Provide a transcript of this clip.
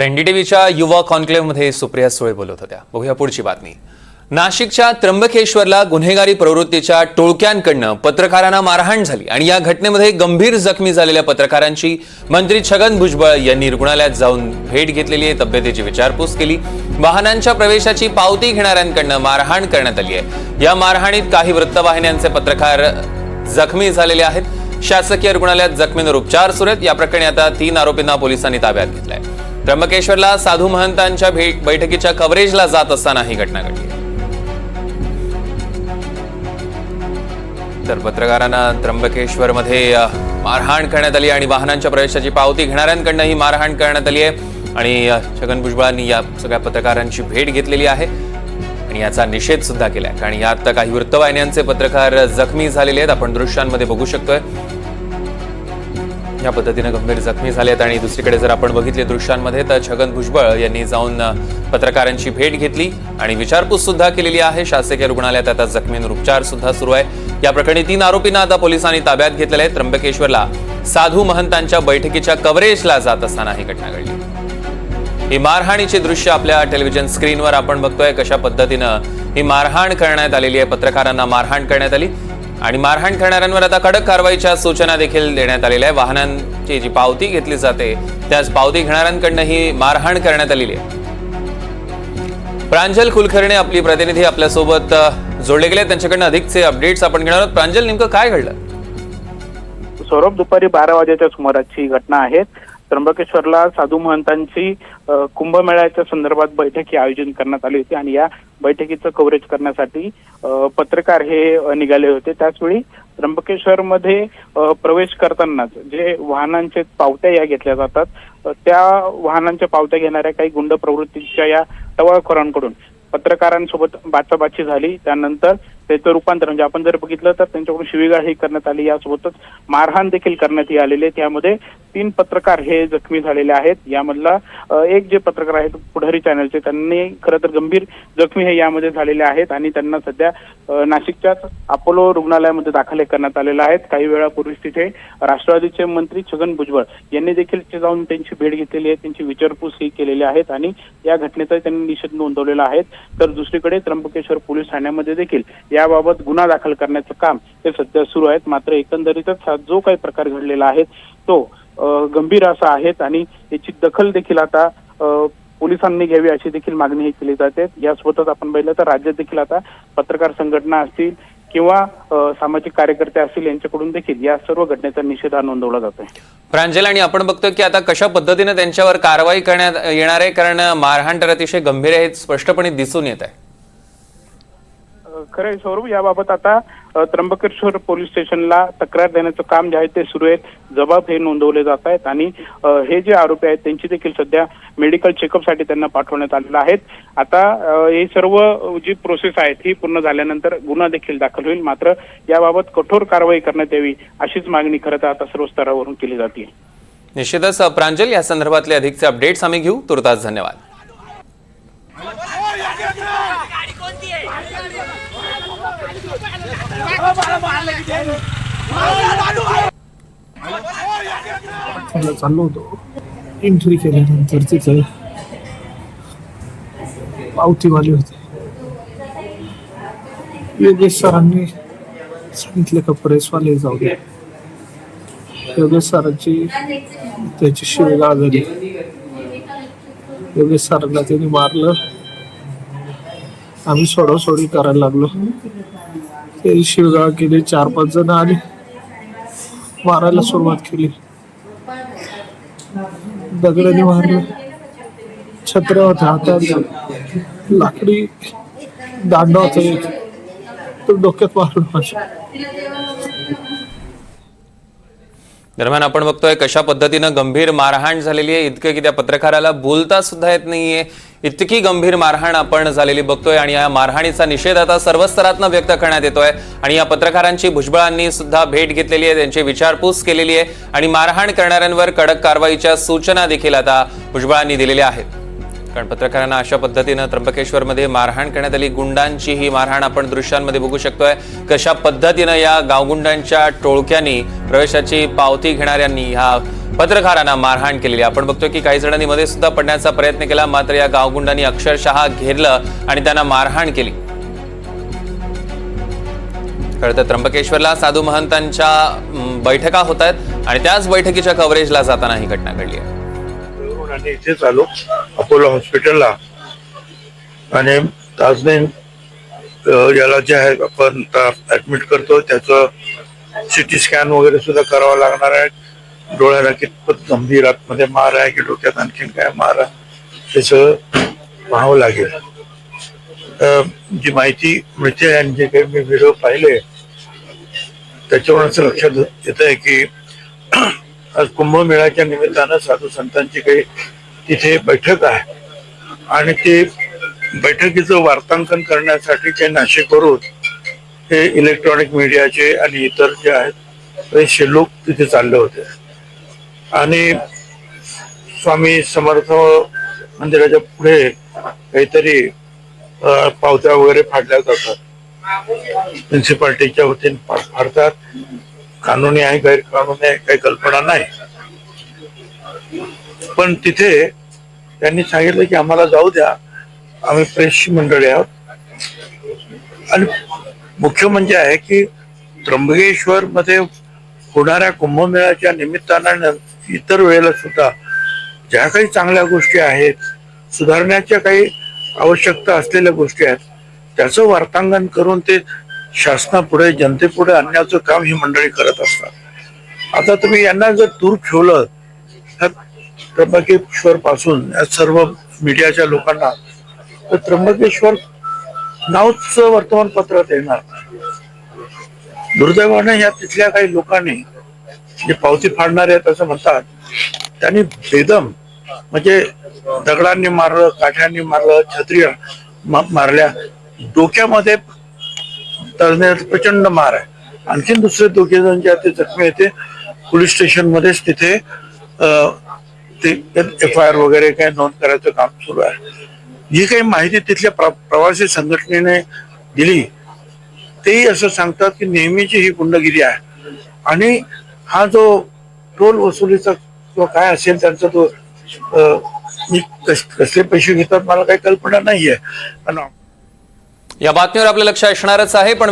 एनडीटीव्हीच्या युवा कॉन्क्लेव्हमध्ये सुप्रिया सुळे बोलत होत्या। बघूया पुढची बातमी। नाशिकच्या त्र्यंबकेश्वरला गुन्हेगारी प्रवृत्तीच्या टोळक्यांकडून पत्रकारांना मारहाण झाली आणि या घटनेमध्ये गंभीर जखमी झालेल्या पत्रकारांची मंत्री छगन भुजबळ यांनी रुग्णालयात जाऊन भेट घेतलेली आहे, तब्येतीची विचारपूस केली। वाहनांच्या प्रवेशाची पावती घेणाऱ्यांकडून मारहाण करण्यात आली आहे। या मारहाणीत काही वृत्तवाहिन्यांचे पत्रकार जखमी झालेले आहेत। शासकीय रुग्णालयात जखमींवर उपचार सुरू आहेत। या प्रकरणी आता 3 आरोपींना पोलिसांनी ताब्यात घेतलंय। त्र्यंबकेश्वरला साधू महंतांच्या बैठकीच्या कव्हरेजला जात असताना ही घटना घडली। तर पत्रकारांना त्र्यंबकेश्वरमध्ये मारहाण करण्यात आली आणि वाहनांच्या प्रवेशाची पावती घेणाऱ्यांकडून ही मारहाण करण्यात आली आहे आणि छगन भुजबळांनी या सगळ्या पत्रकारांची भेट घेतलेली आहे आणि याचा निषेध सुद्धा केलाय, कारण यात काही वृत्तवाहिन्यांचे पत्रकार जखमी झालेले आहेत। आपण दृश्यांमध्ये बघू शकतोय या पद्धतीने गंभीर जखमी झाले आहेत। आणि दुसरीकडे जर आपण बघितले दृश्यांमध्ये तर छगन भुजबळ यांनी जाऊन पत्रकारांची भेट घेतली आणि विचारपूस सुद्धा केलेली आहे। शासकीय रुग्णालयात आता जखमींवर उपचार सुद्धा सुरू आहे। या प्रकरणी 3 आरोपींना आता पोलिसांनी ताब्यात घेतलेले आहे। त्र्यंबकेश्वरला साधू महंतांच्या बैठकीच्या कव्हरेजला जात असताना ही घटना घडली। ही मारहाणीचे दृश्य आपल्या टेलिव्हिजन स्क्रीनवर आपण बघतोय, कशा पद्धतीनं ही मारहाण करण्यात आलेली आहे। पत्रकारांना मारहाण करण्यात आली आणि मारहाण करणाऱ्यांवर आता कडक कारवाईच्या सूचना देखील देण्यात आलेल्या आहे। वाहनांची जी पावती घेतली जाते त्याच पावती घेणाऱ्यांकडून ही मारहाण करण्यात आलेली आहे। प्रांजल कुलकर्णी आपली प्रतिनिधी आपल्यासोबत जोडले गेले, त्यांच्याकडून अधिकचे अपडेट्स आपण घेणार आहोत। प्रांजल, नेमकं काय घडलं? सौरभ, दुपारी 12 वाजेच्या सुमाराची घटना आहे। त्र्यंबकेश्वरला साधू महंतांची कुंभमेळ्याच्या संदर्भात बैठक आयोजन करण्यात आली होती आणि या बैठकीचं कव्हरेज करण्यासाठी पत्रकार हे निघाले होते। त्याचवेळी त्र्यंबकेश्वरमध्ये प्रवेश करतानाच जे वाहनांचे पावत्या या घेतल्या जातात त्या वाहनांच्या पावत्या घेणाऱ्या काही गुंड प्रवृत्तीच्या या टवाळखोरांकडून पत्रकारांसोबत बाचाबाची झाली। त्यानंतर त्याचं रूपांतर म्हणजे आपण जर बघितलं तर त्यांच्याकडून शिवीगाळही करण्यात आली, यासोबतच मारहाण देखील करण्यात आलेली आहे। त्यामध्ये 3 पत्रकार हे जखमी झालेले आहेत। यामधला एक जे पत्रकार आहेत पुढारी चॅनलचे, त्यांनी खरं तर गंभीर जखमी हे यामध्ये झालेले आहेत आणि त्यांना सध्या नाशिकच्याच अपोलो रुग्णालयामध्ये दाखल करण्यात आलेले आहेत। काही वेळापूर्वीच तिथे राष्ट्रवादीचे मंत्री छगन भुजबळ यांनी देखील तिथे जाऊन त्यांची भेट घेतलेली आहे, त्यांची विचारपूस ही केलेली आहेत आणि या घटनेचा त्यांनी निषेध नोंदवलेला आहे। तर दुसरीकडे त्र्यंबकेश्वर पोलीस ठाण्यामध्ये देखील याबाबत गुन्हा दाखल करण्याचं काम हे सध्या सुरू आहे। मात्र एकंदरीतच हा जो काही प्रकार घडलेला आहे तो गंभीर असा आहे आणि याची दखल देखील आता पोलिसांनी घ्यावी अशी देखील मागणी ही केली जाते। यासोबतच आपण पाहिलं तर राज्यात देखील आता पत्रकार संघटना असतील किंवा सामाजिक कार्यकर्ते असतील यांच्याकडून देखील या सर्व घटनेचा निषेध नोंदवला जातोय। प्रांजल, आणि आपण बघतोय की आता कशा पद्धतीने त्यांच्यावर कारवाई करण्यात येणार आहे, कारण मारहाण तर अतिशय गंभीर आहे, स्पष्टपणे दिसून येत आहे। खरंय सौरभ, याबाबत आता त्र्यंबकेश्वर पोलीस स्टेशनला तक्रार देण्याचं काम जे आहे ते सुरू आहे। जबाब हे नोंदवले जात आहेत आणि हे जे आरोपी आहेत त्यांची देखील सध्या मेडिकल चेकअपसाठी त्यांना पाठवण्यात आलेलं आहे। आता हे सर्व जी प्रोसेस आहे ती पूर्ण झाल्यानंतर गुन्हा देखील दाखल होईल। मात्र याबाबत कठोर कारवाई करण्यात यावी अशीच मागणी खरं तर आता सर्व स्तरावरून केली जाते। निश्चितच प्रांजल, या संदर्भातले अधिकचे अपडेट्स आम्ही घेऊ। तुर्तास धन्यवाद। चाललो होतो, एंट्री केल्यानंतर तिथे पावतीवाले होते। योगेश सरांनी सांगितले का प्रेसवाले जाऊ दे। योगेश सरांची त्याची शिवीगाळ झाली। योगेश सरांना त्यांनी मारलं, आम्ही सोडवसोडी करायला लागलो। ते शिवगाळ केली, 4-5 जण आले, मारायला सुरुवात केली, दगडाने मारलं, छत्र्या होत्या हातात, लाकडी दांडा होता एक, तो डोक्यात मारलं माझ्या। दरम्यान आपण बघतोय कशा पद्धतीनं गंभीर मारहाण झालेली आहे। इतकं की त्या पत्रकाराला बोलता सुद्धा येत नाहीये, इतकी गंभीर मारहाण आपण झालेली बघतोय आणि या मारहाणीचा निषेध आता सर्व स्तरातनं व्यक्त करण्यात येतोय आणि या पत्रकारांची भुजबळांनी सुद्धा भेट घेतलेली आहे, त्यांची विचारपूस केलेली आहे आणि मारहाण करणाऱ्यांवर कडक कारवाईच्या सूचना देखील आता भुजबळांनी दिलेल्या आहेत। कारण पत्रकारांना अशा पद्धतीने त्र्यंबकेश्वरमध्ये मारहाण करण्यात आली। गुंडांची ही मारहाण आपण दृश्यांमध्ये बघू शकतोय, कशा पद्धतीने या गावगुंडांच्या टोळक्यांनी प्रवेशाची पावती घेणाऱ्यांनी हा पत्रकारांना मारहाण केलेली. आपण बघतोय की काही जणांनी मध्ये सुद्धा पडण्याचा प्रयत्न केला, मात्र या गावगुंडांनी अक्षरशः घेरलं आणि त्यांना मारहाण केली. खरं तर त्र्यंबकेश्वरला साधू महंतांच्या बैठका होत आहेत आणि त्याच बैठकीच्या कव्हरेजला जाताना ही घटना घडली आहे. आणि इथेच आलो अपोलो हॉस्पिटलला आणि ताजने याला जे आहे आपण ऍडमिट करतो त्याचं सिटी स्कॅन वगैरे सुद्धा करावं लागणार आहे. डोळ्याला कितपत गंभीर आतमध्ये मार आहे की डोक्यात आणखीन काय मार आहे ते सगळं पाहावं लागेल. जी माहिती मिळते आणि जे काही मी व्हिडिओ पाहिले त्याच्यावरून असं लक्षात येत आहे की आज कुंभमेळ्याच्या निमित्तानं साधू संतांची काही तिथे बैठक आहे आणि ते बैठकीचं वार्तांकन करण्यासाठी काही नाशिकवरून हे इलेक्ट्रॉनिक मीडियाचे आणि इतर जे आहेत बरेचसे लोक तिथे चालले होते आणि स्वामी समर्थ मंदिराच्या पुढे काहीतरी पावत्या वगैरे फाडल्या जातात. म्युन्सिपाल्टीच्या वतीने फाडतात. कानूनी आहे गैरकानूनी आहे काही कल्पना नाही, पण तिथे त्यांनी सांगितलं की आम्हाला जाऊ द्या, आम्ही प्रेसची मंडळी आहोत. आणि मुख्य म्हणजे आहे की त्र्यंबकेश्वर मध्ये होणाऱ्या कुंभमेळ्याच्या निमित्तानं इतर वेळेला सुद्धा ज्या काही चांगल्या गोष्टी आहेत, सुधारण्याच्या काही आवश्यकता असलेल्या गोष्टी आहेत, त्याचं वार्तांकन करून ते शासनापुढे जनतेपुढे आणण्याचं काम ही मंडळी करत असतात. आता तुम्ही यांना जर दूर ठेवलं त्र्यंबकेश्वर पासून या सर्व मीडियाच्या लोकांना तर त्र्यंबकेश्वर नावच वर्तमानपत्रात येणार. दुर्दैवाने या तिथल्या काही लोकांनी जे पावती फाडणारे आहेत असं म्हणतात त्यांनी बेदम म्हणजे दगडांनी मारलं, काठ्यांनी मारलं, छत्री मारल्या, डोक्यामध्ये प्रचंड मार आहे. आणखीन दुसरे दोघे जण जे ते जखमी येते पोलीस स्टेशन मध्येच तिथे FIR वगैरे काही नोंद करायचं काम सुरू आहे. जी काही माहिती तिथल्या प्रवासी संघटनेने दिली तेही असं सांगतात की नेहमीची ही गुंडगिरी आहे आणि हा जो टोल वसुलीचा किंवा काय असेल त्यांचा तो कसले पैसे घेतात मला काही कल्पना नाहीये. या बातमीवर आपलं लक्ष असणारच आहे, पण